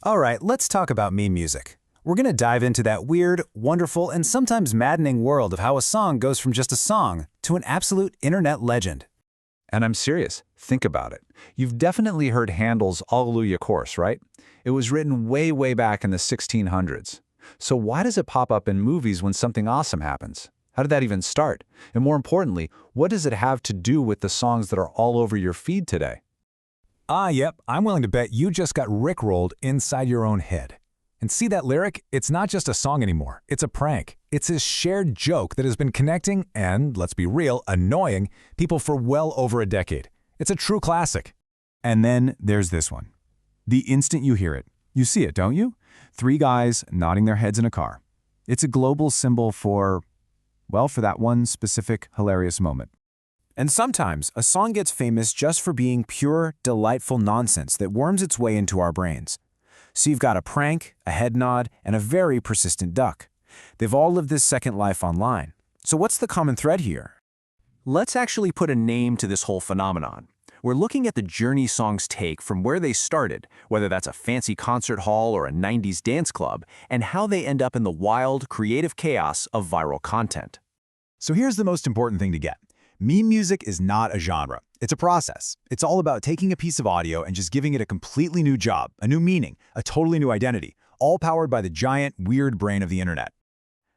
All right, let's talk about meme music. We're going to dive into that weird, wonderful, and sometimes maddening world of how a song goes from just a song to an absolute internet legend. And I'm serious. Think about it. You've definitely heard Handel's Alleluia Chorus, right? It was written way back in the 1600s. So why does it pop up in movies when something awesome happens? How did that even start? And more importantly, what does it have to do with the songs that are all over your feed today? Yep, I'm willing to bet you just got rickrolled inside your own head. And see that lyric? It's not just a song anymore. It's a prank. It's a shared joke that has been connecting and, let's be real, annoying people for well over a decade. It's a true classic. And then there's this one. The instant you hear it, you see it, don't you? Three guys nodding their heads in a car. It's a global symbol for, well, for that one specific hilarious moment. And sometimes a song gets famous just for being pure, delightful nonsense that worms its way into our brains. So you've got a prank, a head nod, and a very persistent duck. They've all lived this second life online. So what's the common thread here? Let's actually put a name to this whole phenomenon. We're looking at the journey songs take from where they started, whether that's a fancy concert hall or a 90s dance club, and how they end up in the wild, creative chaos of viral content. So here's the most important thing to get. Meme music is not a genre. It's a process. It's all about taking a piece of audio and just giving it a completely new job, a new meaning, a totally new identity, all powered by the giant, weird brain of the internet.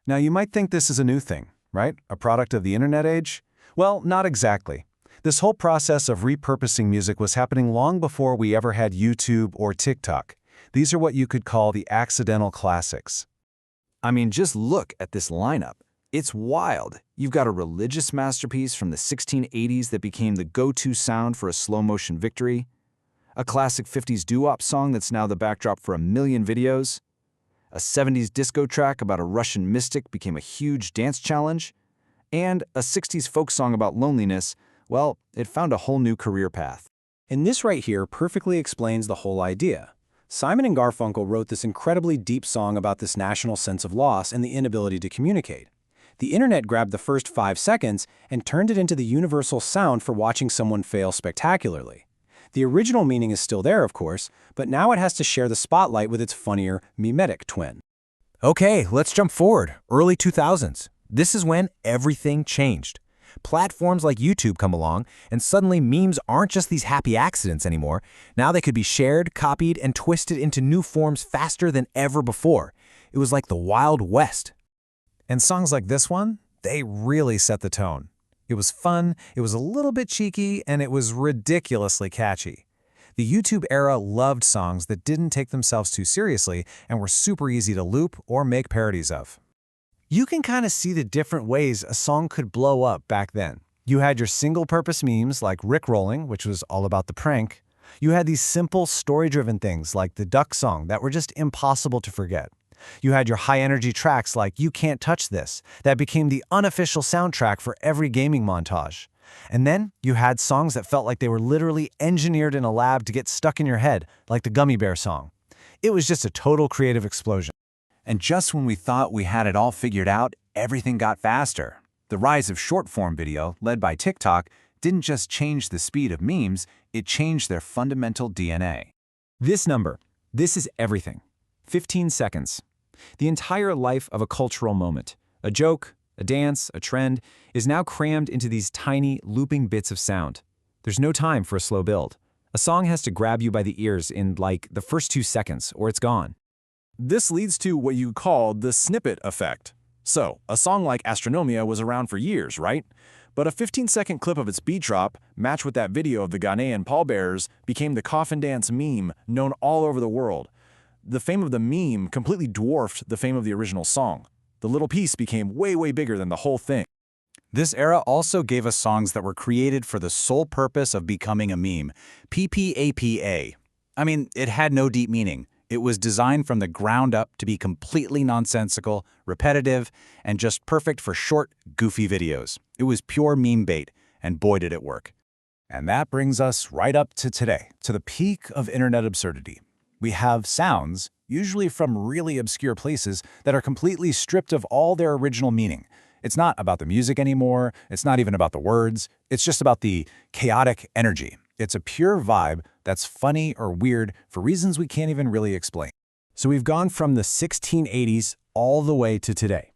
Now you might think this is a new thing, right? A product of the internet age? Well, not exactly. This whole process of repurposing music was happening long before we ever had YouTube or TikTok. These are what you could call the accidental classics. I mean, just look at this lineup. It's wild. You've got a religious masterpiece from the 1680s that became the go-to sound for a slow-motion victory, a classic 50s doo-wop song that's now the backdrop for 1 million videos, a 70s disco track about a Russian mystic became a huge dance challenge, and a 60s folk song about loneliness, well, it found a whole new career path. And this right here perfectly explains the whole idea. Simon and Garfunkel wrote this incredibly deep song about this national sense of loss and the inability to communicate. The internet grabbed the first 5 seconds and turned it into the universal sound for watching someone fail spectacularly. The original meaning is still there, of course, but now it has to share the spotlight with its funnier, mimetic twin. Okay, let's jump forward. Early 2000s. This is when everything changed. Platforms like YouTube come along, and suddenly memes aren't just these happy accidents anymore. Now they could be shared, copied, and twisted into new forms faster than ever before. It was like the Wild West. And songs like this one, they really set the tone. It was fun, it was a little bit cheeky, and it was ridiculously catchy. The YouTube era loved songs that didn't take themselves too seriously and were super easy to loop or make parodies of. You can kind of see the different ways a song could blow up back then. You had your single-purpose memes like Rickrolling, which was all about the prank. You had these simple, story-driven things like the Duck song that were just impossible to forget. You had your high-energy tracks like You Can't Touch This, that became the unofficial soundtrack for every gaming montage. And then you had songs that felt like they were literally engineered in a lab to get stuck in your head, like the Gummy Bear song. It was just a total creative explosion. And just when we thought we had it all figured out, everything got faster. The rise of short-form video, led by TikTok, didn't just change the speed of memes, it changed their fundamental DNA. This number, this is everything. 15 seconds. The entire life of a cultural moment. A joke, a dance, a trend, is now crammed into these tiny, looping bits of sound. There's no time for a slow build. A song has to grab you by the ears in, like, the first 2 seconds, or it's gone. This leads to what you call the snippet effect. So, a song like Astronomia was around for years, right? But a 15-second clip of its beat drop, matched with that video of the Ghanaian pallbearers, became the coffin dance meme known all over the world. The fame of the meme completely dwarfed the fame of the original song. The little piece became way bigger than the whole thing. This era also gave us songs that were created for the sole purpose of becoming a meme. PPAPA. I mean, it had no deep meaning. It was designed from the ground up to be completely nonsensical, repetitive, and just perfect for short, goofy videos. It was pure meme bait, and boy did it work. And that brings us right up to today, to the peak of internet absurdity. We have sounds, usually from really obscure places, that are completely stripped of all their original meaning. It's not about the music anymore, it's not even about the words, it's just about the chaotic energy. It's a pure vibe that's funny or weird for reasons we can't even really explain. So we've gone from the 1680s all the way to today.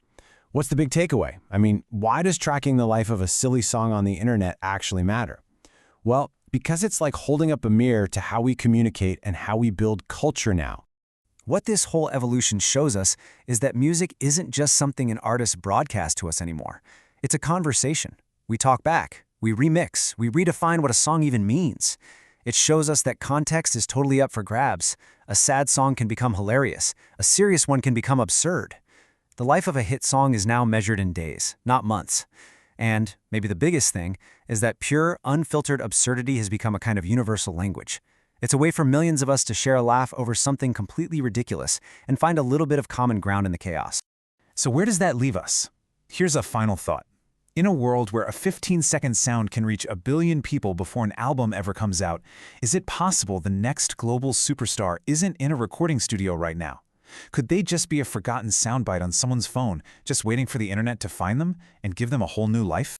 What's the big takeaway? I mean, why does tracking the life of a silly song on the internet actually matter? Well, because it's like holding up a mirror to how we communicate and how we build culture now. What this whole evolution shows us is that music isn't just something an artist broadcasts to us anymore. It's a conversation. We talk back, we remix, we redefine what a song even means. It shows us that context is totally up for grabs. A sad song can become hilarious. A serious one can become absurd. The life of a hit song is now measured in days, not months. And maybe the biggest thing is that pure, unfiltered absurdity has become a kind of universal language. It's a way for millions of us to share a laugh over something completely ridiculous and find a little bit of common ground in the chaos. So where does that leave us? Here's a final thought. In a world where a 15-second sound can reach 1 billion people before an album ever comes out, is it possible the next global superstar isn't in a recording studio right now? Could they just be a forgotten soundbite on someone's phone, just waiting for the internet to find them and give them a whole new life?